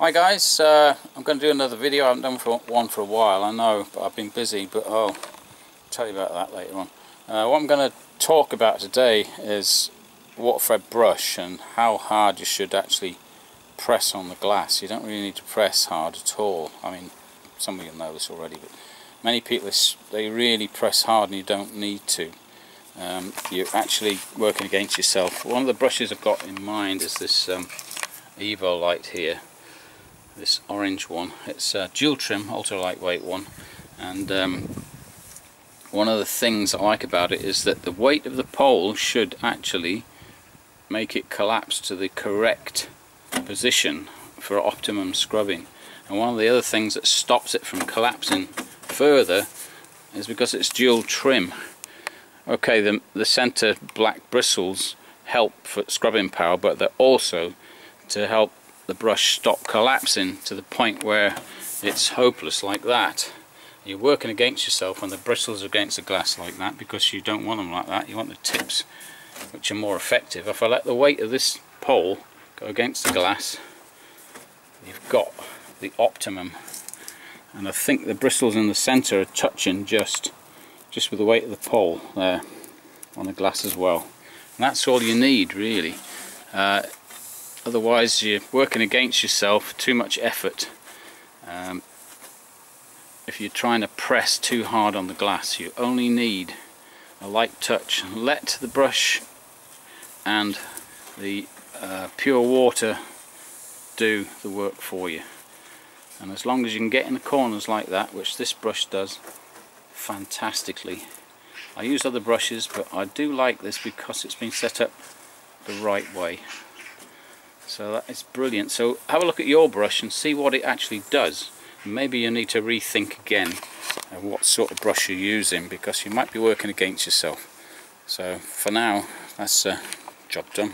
Hi guys, I'm going to do another video. I haven't done one for a while, I know, but I've been busy, but I'll tell you about that later on. What I'm going to talk about today is Waterfed brush and how hard you should actually press on the glass. You don't really need to press hard at all. I mean, some of you know this already, but many people, they really press hard and you don't need to. You're actually working against yourself. One of the brushes I've got in mind is this Evo light here. This orange one. It's a dual trim, ultra lightweight one, and one of the things I like about it is that the weight of the pole should actually make it collapse to the correct position for optimum scrubbing. And one of the other things that stops it from collapsing further is because it's dual trim. Okay, the center black bristles help for scrubbing power, but they're also to help the brush stop collapsing to the point where it's hopeless like that. You're working against yourself when the bristles are against the glass like that, because you don't want them like that. You want the tips, which are more effective. If I let the weight of this pole go against the glass, you've got the optimum. And I think the bristles in the center are touching just with the weight of the pole there on the glass as well. And that's all you need, really. Otherwise you're working against yourself, too much effort. If you're trying to press too hard on the glass, you only need a light touch. Let the brush and the pure water do the work for you. And as long as you can get in the corners like that, which this brush does fantastically. I use other brushes, but I do like this because it's been set up the right way. So that is brilliant. So have a look at your brush and see what it actually does. Maybe you need to rethink again what sort of brush you're using, because you might be working against yourself. So for now, that's job done.